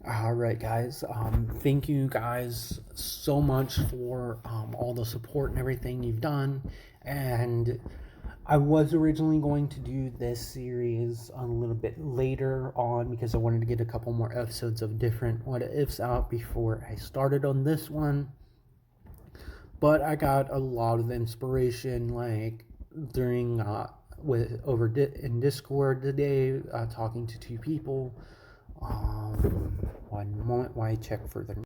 All right, guys. Thank you guys so much for all the support and everything you've done. And I was originally going to do this series a little bit later on because I wanted to get a couple more episodes of different what ifs out before I started on this one. But I got a lot of inspiration, like during in Discord today, talking to two people. One moment while I check further.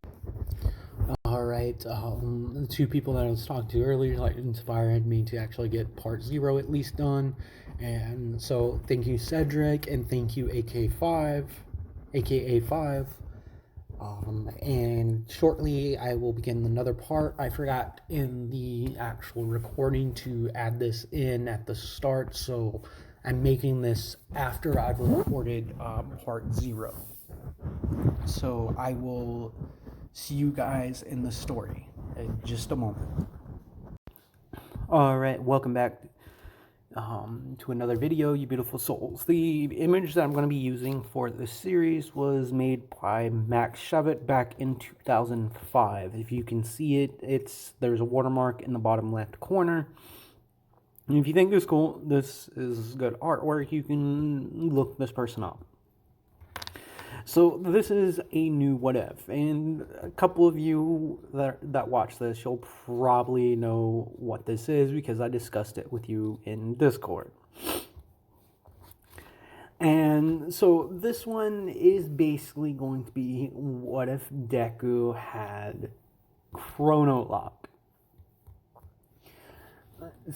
All right, the two people that I was talking to earlier like inspired me to actually get part 0 at least done, and so thank you Cedric and thank you aka 5. And shortly I will begin another part. I forgot in the actual recording to add this in at the start, so I'm making this after I've recorded part 0. So I will see you guys in the story in just a moment. Alright, welcome back to another video, you beautiful souls. The image that I'm going to be using for this series was made by Max Shovit back in 2005. If you can see it, there's a watermark in the bottom left corner. And if you think this is good artwork, you can look this person up. So this is a new what if, and a couple of you that watch this, you'll probably know what this is because I discussed it with you in Discord. And so this one is basically going to be what if Deku had Chrono Lock.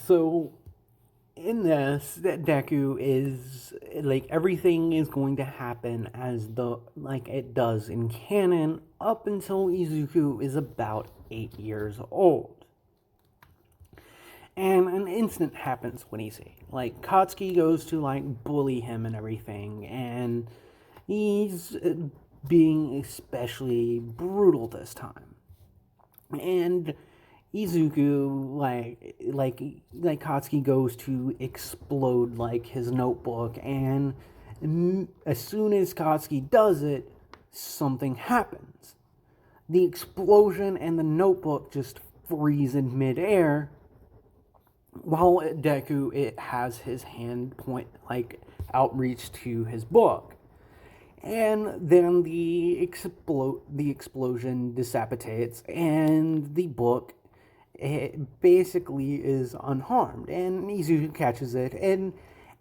So in this, that Deku is like everything is going to happen as like it does in canon up until Izuku is about 8 years old. And an incident happens when he's 8. Like Katsuki goes to like bully him and everything, and he's being especially brutal this time. And Izuku, like Katsuki goes to explode like his notebook, and as soon as Katsuki does it, something happens. The explosion and the notebook just freeze in midair, while Deku it has his hand outreach to his book. And then the explosion dissipates, and the book it basically is unharmed, and Izuku catches it, and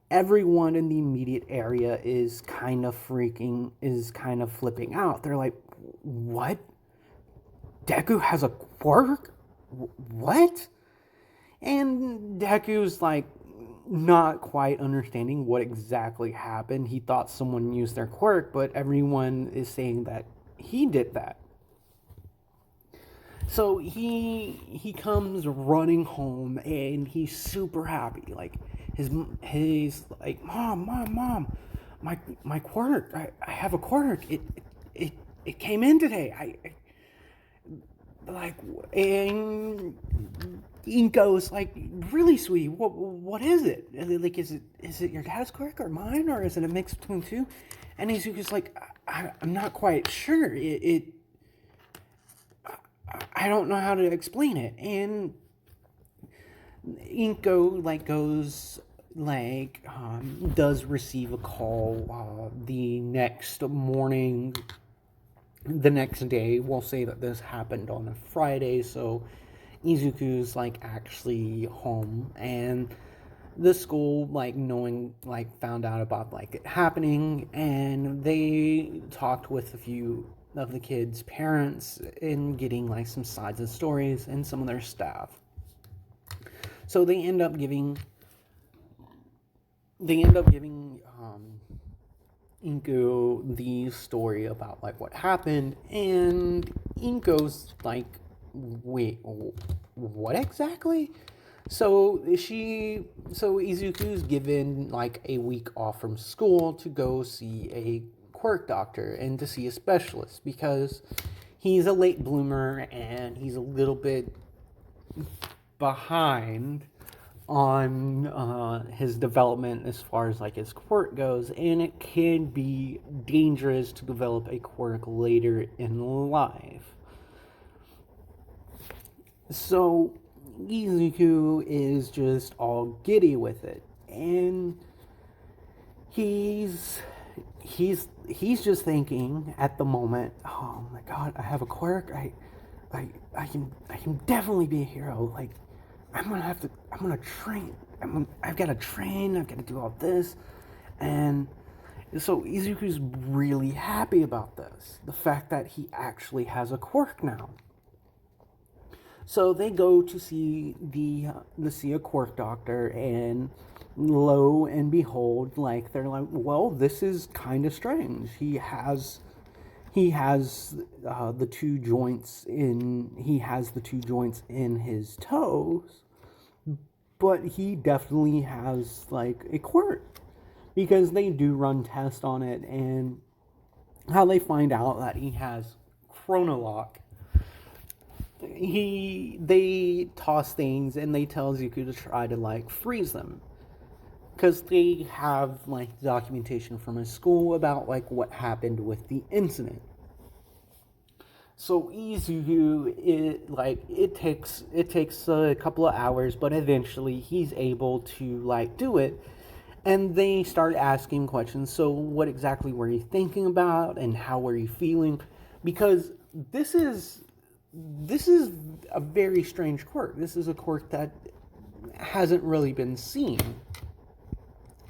everyone in the immediate area is kind of flipping out. They're like, what? Deku has a quirk? What? And Deku's like not quite understanding what exactly happened. He thought someone used their quirk, but everyone is saying that he did that. So he comes running home and he's super happy. Like he's like, mom, my quirk. I have a quirk. It came in today. And Inko's like, really, sweetie, what is it? Like, is it your dad's quirk or mine, or is it a mix between two? And Izuku's like, I'm not quite sure. I don't know how to explain it. And Inko does receive a call the next morning. The next day, we'll say that this happened on a Friday, so Izuku's actually home, and the school found out about it happening, and they talked with a few of the kids' parents in getting some sides of stories and some of their staff. So they end up giving Inko the story about what happened, and Inko's like, wait, what exactly? So Izuku's given a week off from school to go see a quirk doctor and to see a specialist because he's a late bloomer and he's a little bit behind on his development as far as like his quirk goes, and it can be dangerous to develop a quirk later in life. So Izuku is just all giddy with it, and he's just thinking at the moment, oh my god, I have a quirk. I can definitely be a hero. Like I'm gonna train. I've got to train. I've got to do all this, and so Izuku's really happy about this. The fact that he actually has a quirk now. So they go to see a quirk doctor, and lo and behold, like they're like, well, this is kind of strange. He has the two joints in his toes, but he definitely has like a quirk, because they do run tests on it, and how they find out that he has Chrono. They toss things and they tell Zuko to try to like freeze them, because they have like documentation from his school about like what happened with the incident. So Izuku, it takes a couple of hours, but eventually he's able to like do it. And they start asking questions. So what exactly were you thinking about, and how were you feeling? Because this is a very strange quirk. This is a quirk that hasn't really been seen.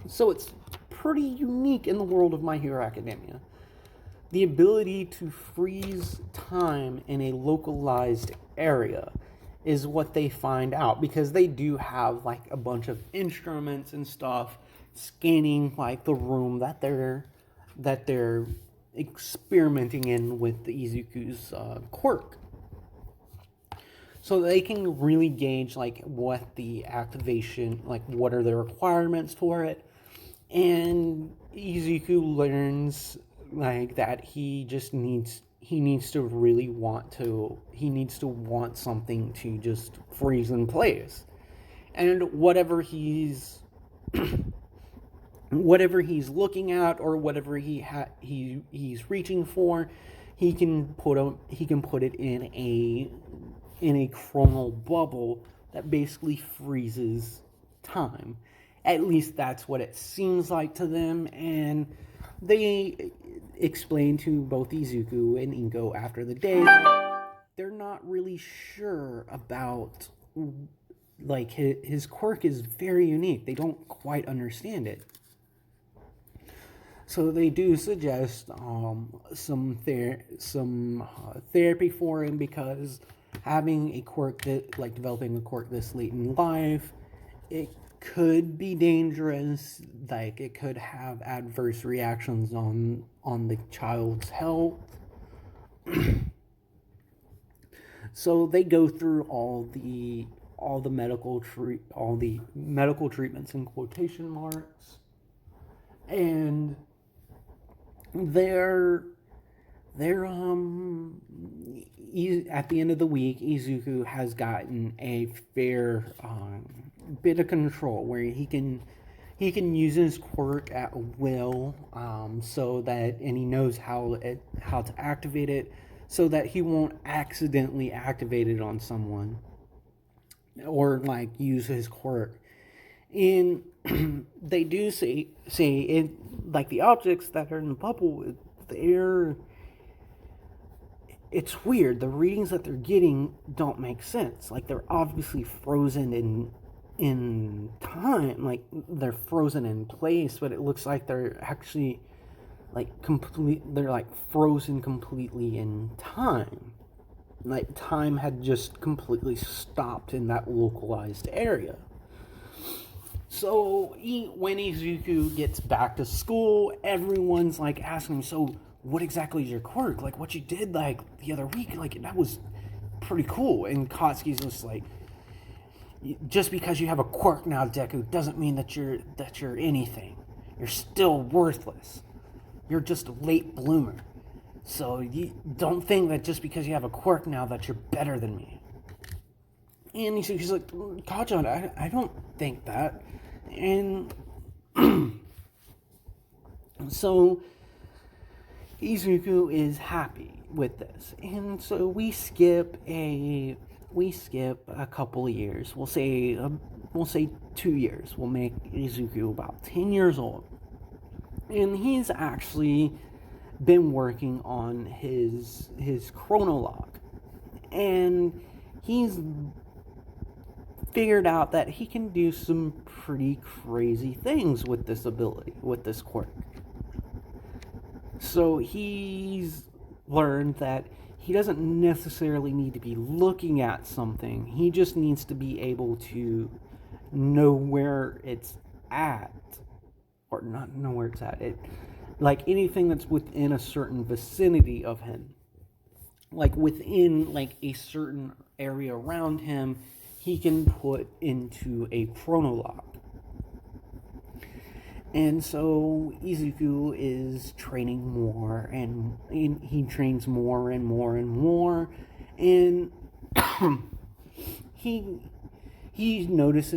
So it's pretty unique in the world of My Hero Academia. The ability to freeze time in a localized area is what they find out, because they do have like a bunch of instruments and stuff scanning like the room that they're experimenting in with the Izuku's quirk. So they can really gauge like what the activation, like what are the requirements for it. And Izuku learns like that he needs to want something to just freeze in place. And whatever he's looking at, or whatever he's reaching for, he can put it in a chrono bubble that basically freezes time. At least that's what it seems like to them, and they explain to both Izuku and Inko after the day they're not really sure about, like, his quirk is very unique. They don't quite understand it. So they do suggest some therapy for him, because having a quirk developing a quirk this late in life, it could be dangerous. Like, it could have adverse reactions on the child's health. So they go through all the medical treatments in quotation marks, and they're at the end of the week, Izuku has gotten a fair bit of control, where he can use his quirk at will, and he knows how to activate it, so that he won't accidentally activate it on someone, or like use his quirk. And they do say it, like the objects that are in the bubble, it's weird. The readings that they're getting don't make sense. Like, they're obviously frozen in time. Like, they're frozen in place, but it looks like they're actually they're like frozen completely in time. Like, time had just completely stopped in that localized area. So when Izuku gets back to school, everyone's like asking him, so what exactly is your quirk? Like, what you did like the other week, like that was pretty cool. And Katsuki's just like, just because you have a quirk now, Deku, doesn't mean that you're anything. You're still worthless. You're just a late bloomer. So you don't think that just because you have a quirk now that you're better than me. And he's like, Kajan, I don't think that. And so Izuku is happy with this. And so we skip a couple of years. We'll say 2 years. We'll make Izuku about 10 years old. And he's actually been working on his chronolog. And he's figured out that he can do some pretty crazy things with this ability, with this quirk. So he's learned that he doesn't necessarily need to be looking at something. He just needs to be able to know where it's at, or not know where it's at. Like anything that's within a certain vicinity of him, like within like a certain area around him, he can put into a chronolog. And so Izuku is training more, and he trains more and more and more, and he's noticed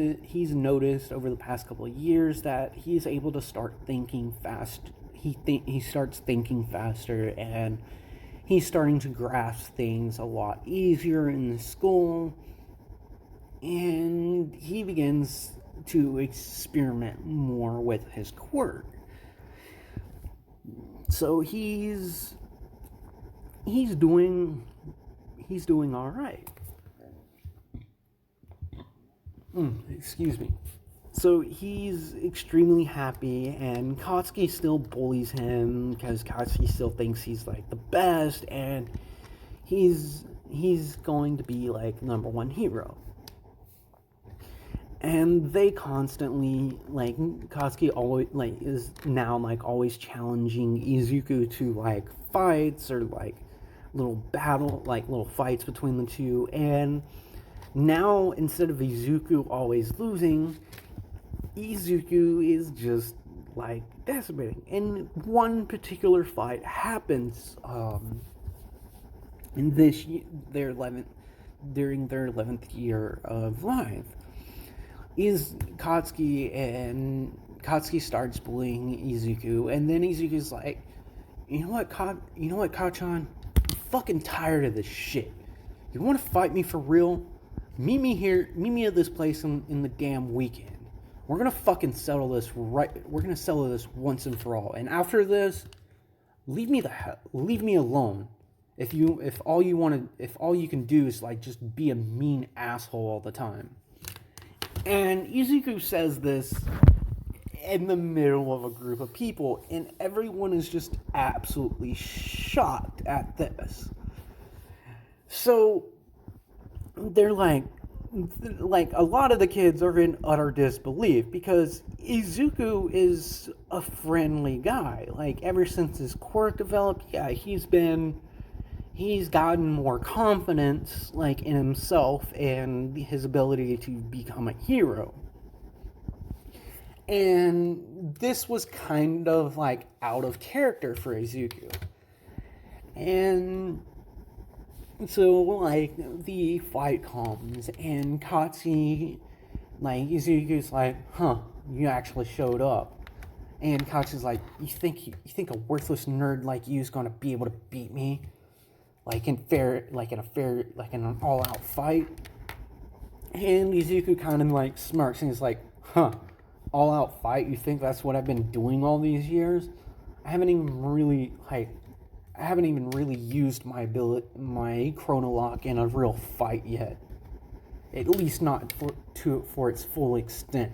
over the past couple of years that he's able to start thinking fast. He starts thinking faster, and he's starting to grasp things a lot easier in the school, and he begins to experiment more with his quirk. So he's doing all right. Excuse me. So he's extremely happy, and Katsuki still bullies him because Katsuki still thinks he's like the best, and he's going to be like number one hero. And they constantly, like, Katsuki always, like, is now, like, always challenging Izuku to, like, fights or, like, little fights between the two. And now, instead of Izuku always losing, Izuku is just, like, decimating. And one particular fight happens, in during their 11th year of life. Katsuki starts bullying Izuku, and then Izuku's like, you know what, Kachan? I'm fucking tired of this shit. You want to fight me for real? Meet me at this place in the damn weekend. We're gonna fucking settle this we're gonna settle this once and for all. And after this, leave me alone. If all you can do is like just be a mean asshole all the time. And Izuku says this in the middle of a group of people, and everyone is just absolutely shocked at this. So they're like a lot of the kids are in utter disbelief because Izuku is a friendly guy. Like, ever since his quirk developed, yeah, he's gotten more confidence, like, in himself and his ability to become a hero. And this was kind of, like, out of character for Izuku. And so, like, the fight comes, and Katsuki, like, Izuku's like, you actually showed up. And Katsuki's like, you think a worthless nerd like you is gonna be able to beat me? Like in an all-out fight. And Izuku kind of like smirks and is like, all-out fight? You think that's what I've been doing all these years? I haven't even really used my chronolog in a real fight yet. At least not for its full extent.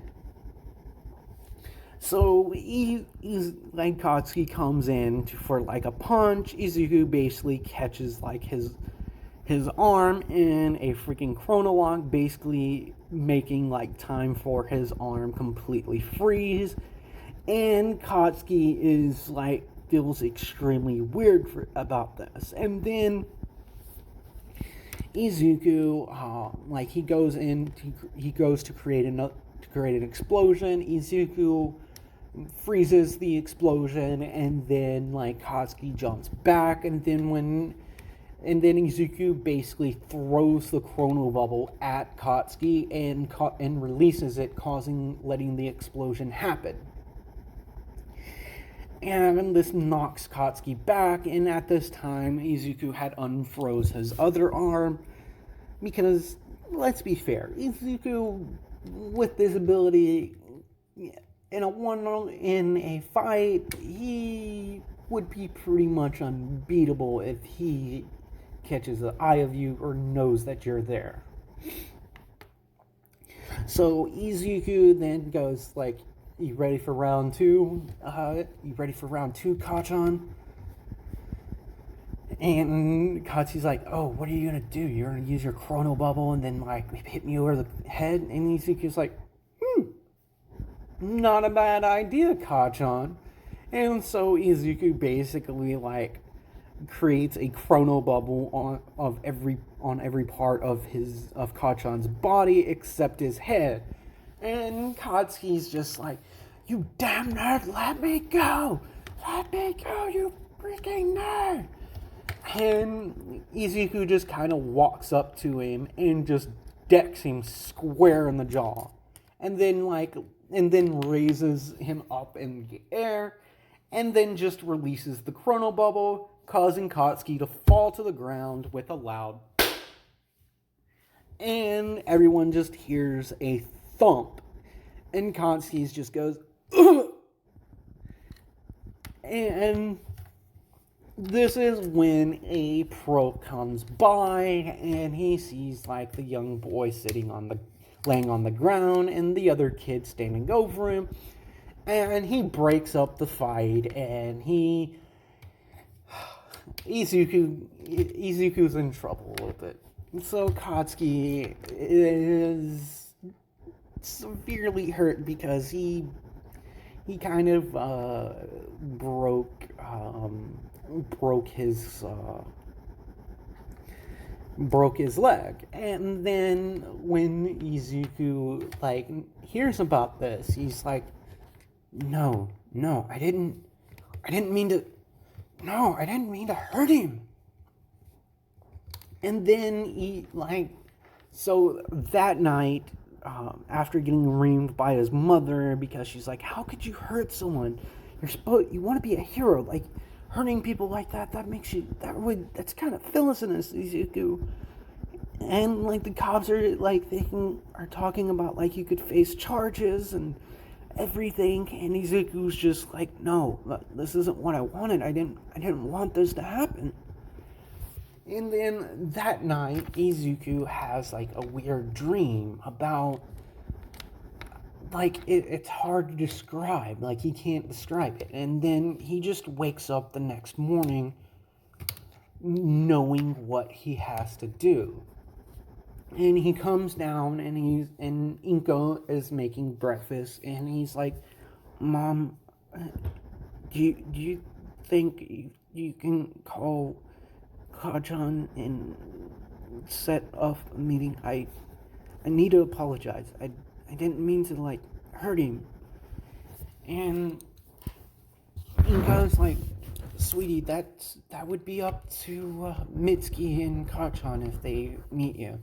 So Katsuki comes in for like a punch. Izuku basically catches like his arm in a freaking chronolog, basically making like time for his arm completely freeze. And Katsuki is like feels extremely weird about this. And then Izuku, he goes to create an explosion. Izuku freezes the explosion, and then like Katsuki jumps back, and then when And then Izuku basically throws the chrono bubble at Katsuki and releases it, letting the explosion happen. And this knocks Katsuki back, and at this time, Izuku had unfroze his other arm, because, let's be fair, Izuku, with this ability, in a fight, he would be pretty much unbeatable if he catches the eye of you or knows that you're there. So Izuku then goes like, "You ready for round two? You ready for round two, Kachan?" And Katsuki's like, "Oh, what are you gonna do? You're gonna use your chrono bubble and then like hit me over the head?" And Izuku's like, "Not a bad idea, Kachan." And so Izuku basically like creates a chrono bubble on every part of Kachan's body except his head. And Katsuki's just like, "You damn nerd, let me go! Let me go, you freaking nerd!" And Izuku just kind of walks up to him and just decks him square in the jaw. And then raises him up in the air, and then just releases the chrono bubble, causing Katsuki to fall to the ground with a loud and everyone just hears a thump, and Katsuki just goes, "Ugh!" And this is when a pro comes by, and he sees like the young boy laying on the ground, and the other kid standing over him, and he breaks up the fight, and Izuku's in trouble a little bit. So Katsuki is severely hurt because he kind of broke his leg. And then when Izuku like hears about this, he's like, no, I didn't mean to hurt him." And then so that night, after getting reamed by his mother because she's like, "How could you hurt someone? You want to be a hero, like hurting people like that's kind of villainous, Izuku." And like the cops are talking about like you could face charges and everything, and Izuku's just like, "No, this isn't what I wanted. I didn't want this to happen." And then that night, Izuku has like a weird dream about it's hard to describe. Like he can't describe it. And then he just wakes up the next morning knowing what he has to do. And he comes down and Inko is making breakfast, and he's like, "Mom, do you think you can call Kachan and set up a meeting? I need to apologize. I didn't mean to like hurt him." And Inko's like, "Sweetie, that would be up to Mitsuki and Kachan if they meet you."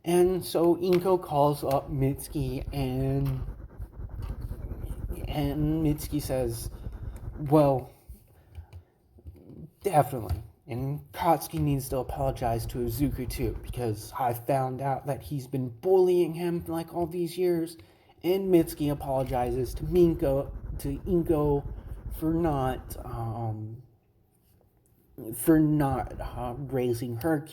And so Inko calls up Mitsuki, and Mitsuki says, "Well, definitely. And Katsuki needs to apologize to Izuku too, because I found out that he's been bullying him like all these years." And Mitsuki apologizes to Inko for not raising her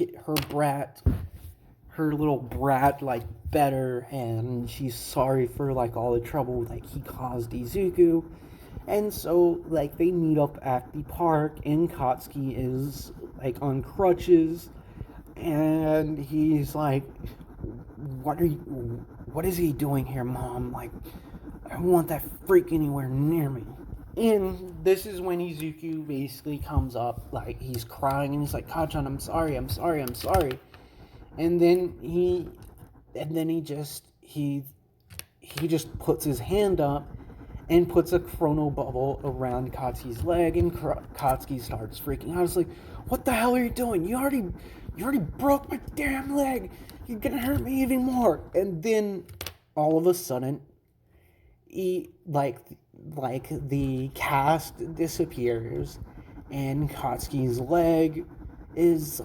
little brat like better, and she's sorry for like all the trouble like he caused Izuku. And so like they meet up at the park, and Katsuki is like on crutches, and he's like, what is he doing here, Mom? Like, I don't want that freak anywhere near me." And this is when Izuku basically comes up, like he's crying, and he's like, "Kachan, I'm sorry. And then he just puts his hand up, and puts a chrono bubble around Katsuki's leg, and Katsuki starts freaking out. It's like, what the hell are you doing? You already broke my damn leg. You're gonna hurt me even more. And then all of a sudden, like the cast disappears, and Katsuki's leg is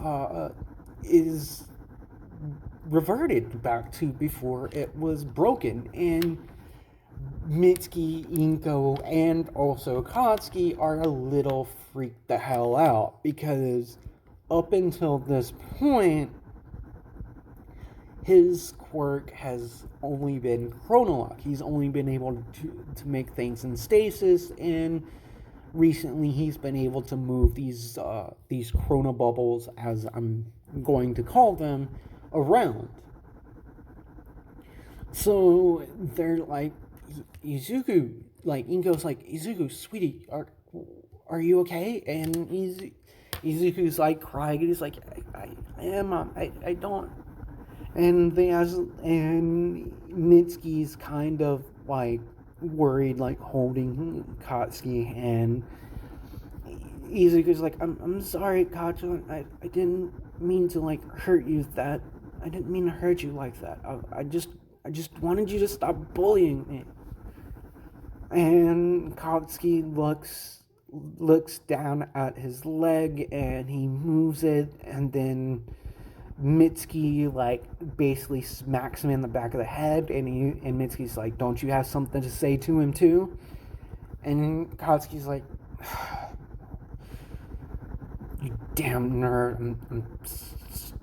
reverted back to before it was broken, and Mitsuki, Inko, and also Katsuki are a little freaked the hell out, because up until this point, his quirk has only been chronolock. He's only been able to make things in stasis, and recently he's been able to move these chrono bubbles, as I'm going to call them, around. So they're like, Izuku, like Inko's like, Izuku, sweetie, are you okay? And Izuku's like crying, and he's like, I am, I don't. And and Mitsuki's kind of like worried, like holding Katsuki, and Izuku's like, I'm sorry, Kacho, I didn't mean to like hurt you that. I didn't mean to hurt you like that. I just wanted you to stop bullying me. And Katsuki looks down at his leg, and he moves it, and then Mitsuki like basically smacks him in the back of the head, and Mitsuki's like, don't you have something to say to him too? And Katsuki's like, you damn nerd,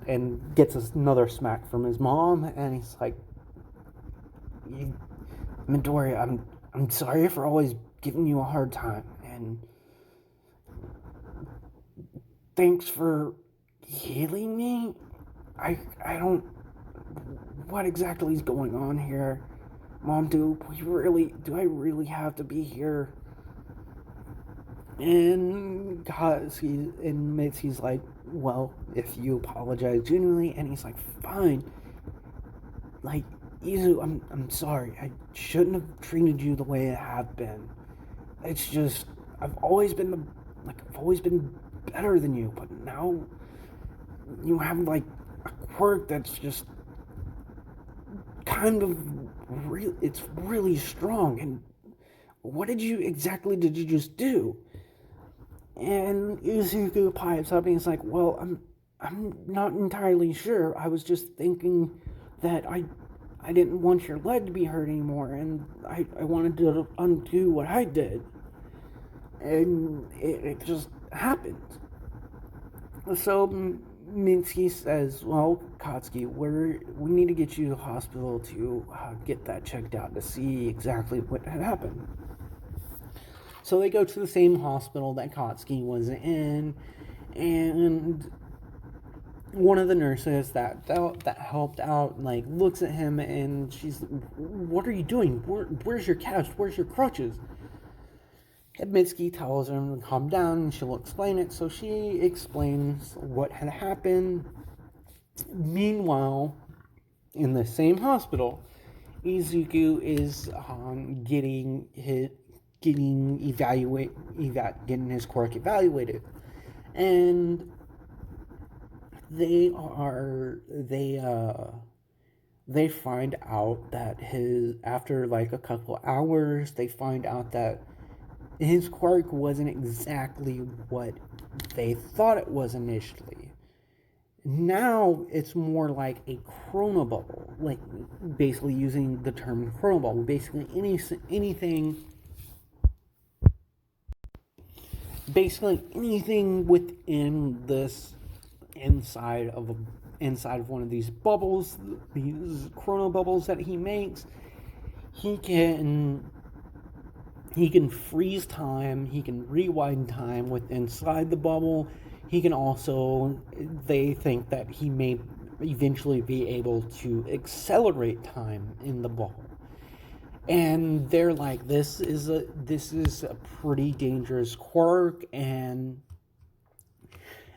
and gets another smack from his mom, and he's like, Midoriya, I'm sorry for always giving you a hard time, and thanks for healing me. I don't. What exactly is going on here, Mom? Do I really have to be here? And Mitsuki's like, well, if you apologize genuinely, and he's like, fine. Like, Izu, I'm sorry. I shouldn't have treated you the way I have been. It's just I've always been better than you, but now you have like a quirk that's just kind of it's really strong. And what did you just do? And Izuku pipes up, and he's like, well, I'm not entirely sure. I was just thinking that I didn't want your leg to be hurt anymore, and I wanted to undo what I did. And it just happened. So Mitsuki says, well, Katsuki, we need to get you to the hospital to get that checked out to see exactly what had happened. So they go to the same hospital that Katsuki was in, and one of the nurses that helped out like looks at him, and she's, what are you doing? Where's your couch? Where's your crutches? And Mitsuki tells him to calm down, and she'll explain it. So she explains what had happened. Meanwhile, in the same hospital, Izuku is getting his quirk evaluated, and they find out that after like a couple hours, they find out that his quirk wasn't exactly what they thought it was initially. Now it's more like a chrono bubble, like basically using the term chrono bubble. Basically anything within this inside of one of these bubbles, these chrono bubbles that he makes, he can freeze time, he can rewind time with inside the bubble. He can also, they think that he may eventually be able to accelerate time in the bubble. And they're like, this is a pretty dangerous quirk, and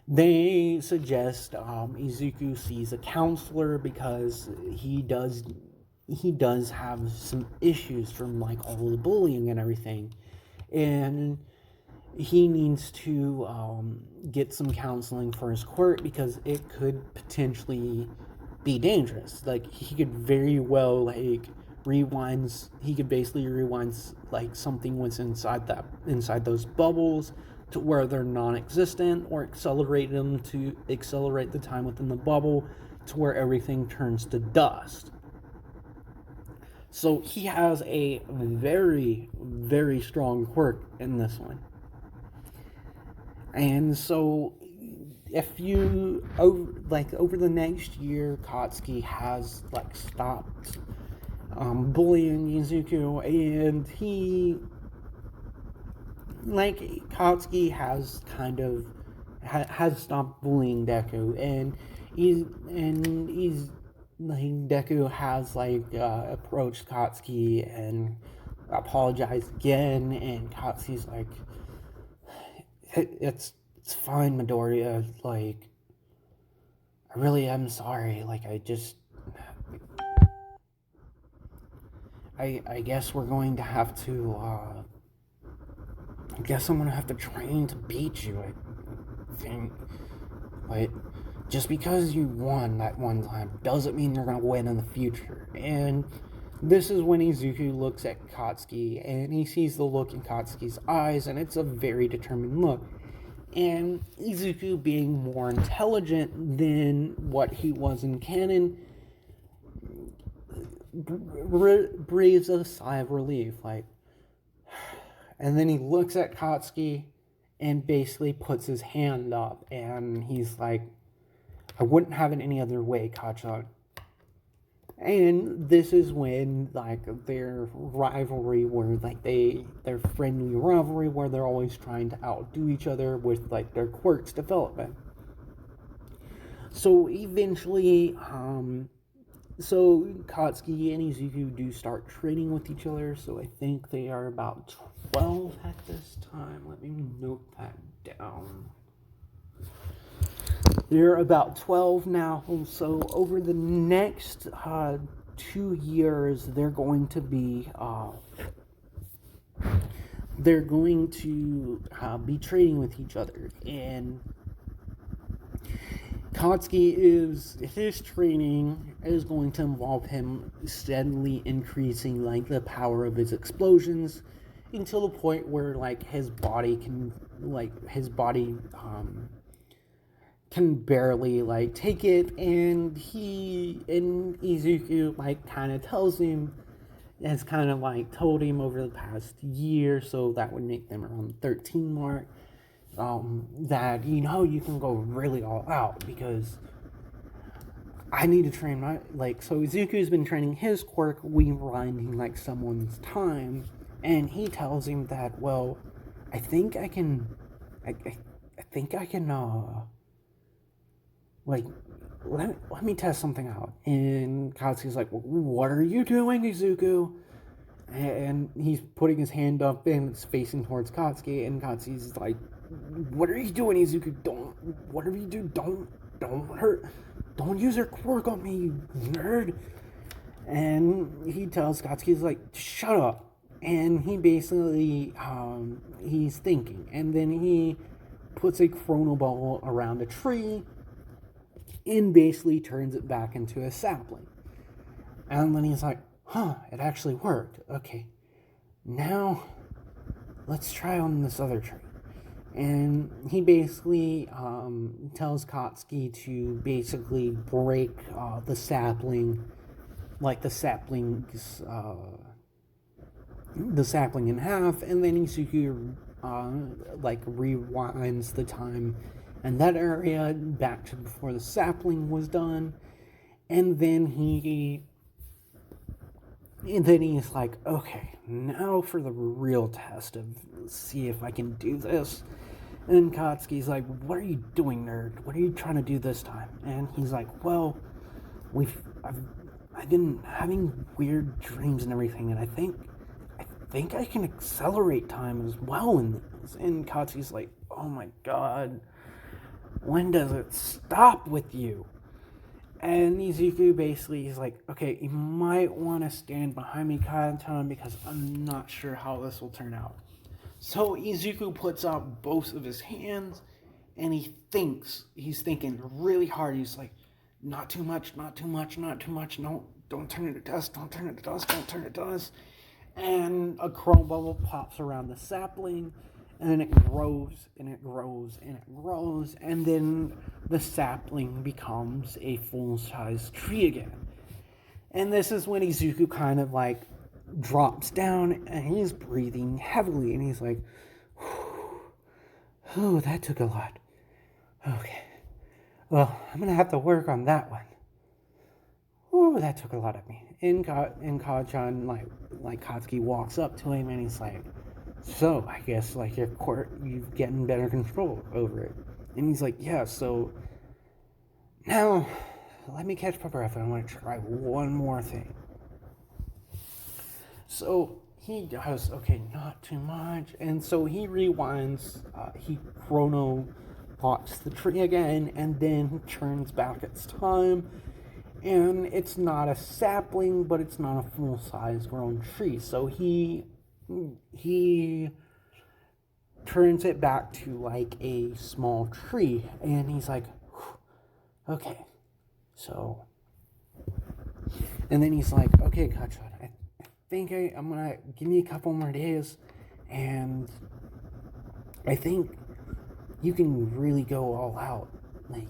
they suggest Izuku sees a counselor, because he does he does have some issues from like all the bullying and everything, and he needs to get some counseling for his quirk because it could potentially be dangerous. Like he could very well like rewinds. He could basically rewind like something was inside those bubbles to where they're non-existent, or accelerate them to accelerate the time within the bubble to where everything turns to dust. So he has a very, very strong quirk in this one. And so if you over the next year, Katsuki has like stopped bullying Izuku, and he like Katsuki has kind of has stopped bullying Deku, and he's like Deku has like approached Katsuki and apologized again, and Katsuki's like, it's fine, Midoriya, like I really am sorry, like I guess we're going to have to I guess I'm gonna have to train to beat you, I think. But just because you won that one time doesn't mean you're gonna win in the future. And this is when Izuku looks at Katsuki, and he sees the look in Katsuki's eyes, and it's a very determined look. And Izuku, being more intelligent than what he was in canon, breathes a sigh of relief, like, and then he looks at Katsuki and basically puts his hand up, and he's like, I wouldn't have it any other way, Kacha. And this is when like their rivalry, where like their friendly rivalry, where they're always trying to outdo each other with like their quirks development. So eventually, so Katsuki and Izuku do start training with each other. So I think they are about 12 at this time. Let me note that down. They're about 12 now. So over the next 2 years, they're going to be trading with each other, and Katsuki his training is going to involve him steadily increasing like the power of his explosions until the point where like his body can barely like take it, and Izuku like kind of tells him, has kind of like told him over the past year, so that would make them around the 13 mark, that you can go really all out, because I need to train my so Izuku's been training his quirk, rewinding like someone's time, and he tells him that, well, I think I can let me test something out. And Katsuki's like, what are you doing, Izuku? And he's putting his hand up and it's facing towards Katsuki, and Katsuki's like, what are you doing, Izuku? Whatever you do, don't hurt. Don't use your quirk on me, you nerd. And he tells Katsuki's like, shut up. And he basically, he's thinking. And then he puts a chrono ball around a tree and basically turns it back into a sapling. And then he's like, it actually worked. Okay, now let's try on this other tree. And he basically tells Katsuki to basically break the sapling in half, and then Izuku rewinds the time in that area back to before the sapling was done, and then he's like, okay, now for the real test of see if I can do this. And Katsuki's like, what are you doing, nerd? What are you trying to do this time? And he's like, well, I've been having weird dreams and everything, and I think I can accelerate time as well in this. And Katsuki's like, oh my god, when does it stop with you? And Izuku basically is like, okay, you might want to stand behind me, Katantan, because I'm not sure how this will turn out. So Izuku puts out both of his hands, and he's thinking really hard. He's like, not too much, not too much, not too much. No, don't turn it to dust, don't turn it to dust, don't turn it to dust. And a chrono bubble pops around the sapling, and then it grows and it grows and it grows, and then the sapling becomes a full-size tree again. And this is when Izuku kind of like drops down and he's breathing heavily, and he's like, oh, that took a lot. Okay. Well, I'm gonna have to work on that one. Oh, that took a lot of me. And Kajan, like Katsuki walks up to him and he's like, so I guess like you're getting better control over it. And he's like, yeah, so now let me catch my breath and I want to try one more thing. So he does, okay, not too much. And so he rewinds, he chrono pops the tree again, and then turns back its time. And it's not a sapling, but it's not a full-size grown tree. So he turns it back to like a small tree, and he's like, okay, so, and then he's like, okay, Gotcha, I think I'm gonna give me a couple more days, and I think you can really go all out. Like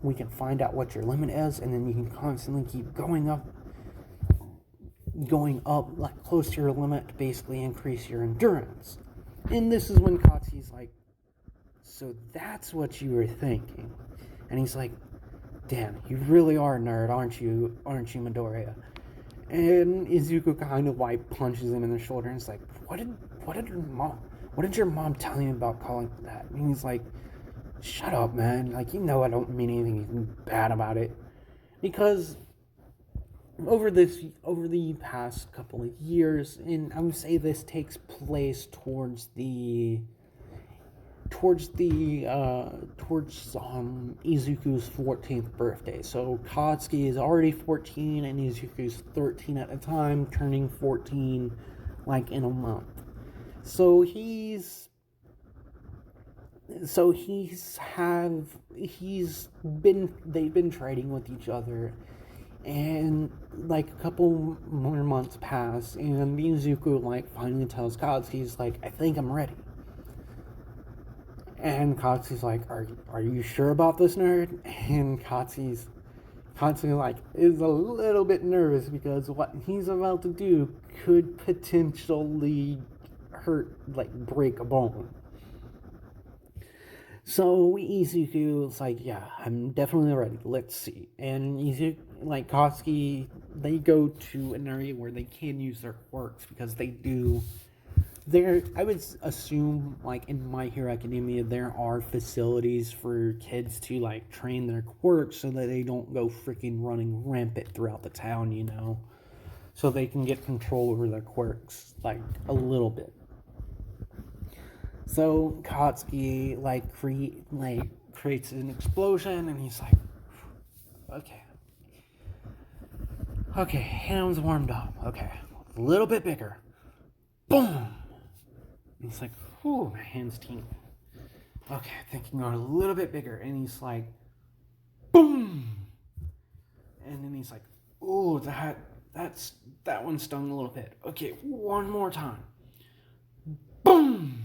we can find out what your limit is, and then you can constantly keep going up, like close to your limit to basically increase your endurance. And this is when Katsuki's like, so that's what you were thinking. And he's like, damn, you really are a nerd, aren't you, Midoriya? And Izuku kind of like punches him in the shoulder and is like, what did your mom tell you about calling that? And he's like, shut up, man. Like, you know I don't mean anything bad about it. Because over the past couple of years, and I would say this takes place towards Izuku's 14th birthday. So Katsuki is already 14 and Izuku's 13 at the time, turning 14 like in a month. So they've been trading with each other, and like a couple more months pass, and Izuku like finally tells Katsuki, he's like, I think I'm ready. And Katsuki's like, are you sure about this, nerd? And Katsuki like is a little bit nervous because what he's about to do could potentially break a bone. So Izuku is like, yeah, I'm definitely ready. Let's see. And Izuku, like Katsuki, they go to an area where they can use their quirks because they do. I would assume, like in My Hero Academia, there are facilities for kids to like train their quirks so that they don't go freaking running rampant throughout the town, you know, so they can get control over their quirks like a little bit. So Katsuki creates an explosion, and he's like, okay, hands warmed up. Okay, a little bit bigger. Boom. And he's like, whew, my hand's tingling. Okay, thinking a little bit bigger, and he's like, boom. And then he's like, ooh, that one stung a little bit. Okay, one more time. Boom.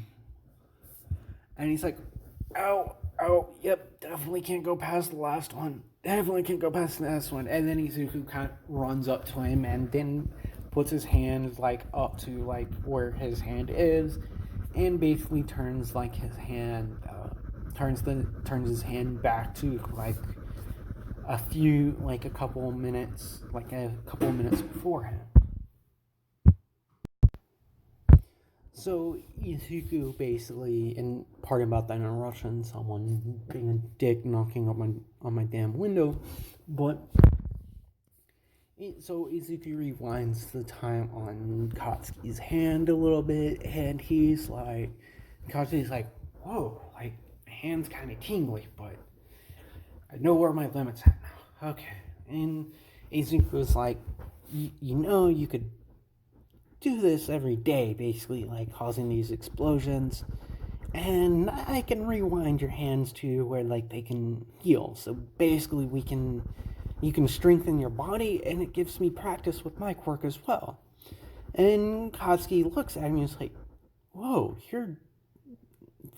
And he's like, ow, yep, definitely can't go past the last one. Definitely can't go past the last one. And then Izuku kind of runs up to him and then puts his hand like up to like where his hand is, and basically turns like his hand, turns his hand back to like a couple minutes beforehand. So Izuku basically, and part about that interruption, someone being a dick knocking on my damn window, but so Izuku rewinds the time on Katsuki's hand a little bit, and Katsuki's like, whoa, like my hand's kind of tingly, but I know where my limit's at now. Okay, And Izuku's like, you know, you could do this every day, basically, like causing these explosions. And I can rewind your hands to where like they can heal. So basically you can strengthen your body, and it gives me practice with my quirk as well. And Katsuki looks at me and is like, whoa,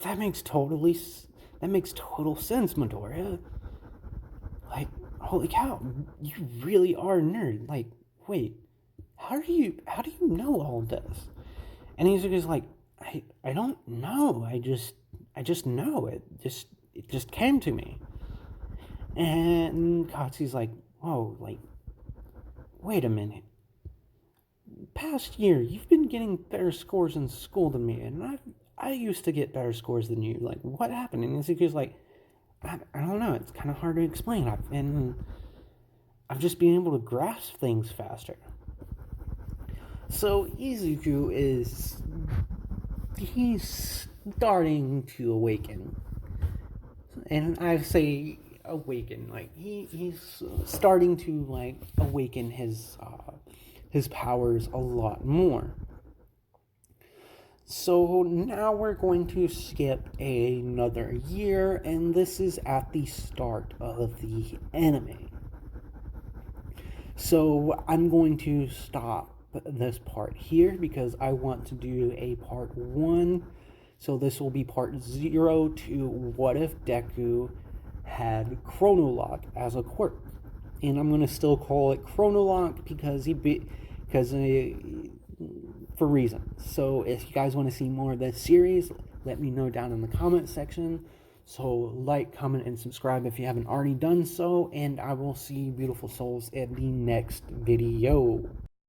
that makes total sense, Midoriya. Like, holy cow, you really are a nerd. Like, wait, how do you know all this? And he's just like, I don't know. I just know it. It just came to me. And Katsu's like, whoa, like, wait a minute. Past year, you've been getting better scores in school than me, and I used to get better scores than you. Like, what happened? And Izuku's like, I don't know. It's kind of hard to explain. I've just been able to grasp things faster. So Izuku he's starting to awaken, and I say awaken, like he's starting to like awaken his powers a lot more. So now we're going to skip another year, and this is at the start of the anime. So I'm going to stop this part here because I want to do a part 1. So this will be part 0 to what if Deku had Chrono Lock as a quirk. And I'm going to still call it Chrono Lock because for reasons. So if you guys want to see more of this series, let me know down in the comment section. So like, comment, and subscribe if you haven't already done so, and I will see you beautiful souls in the next video.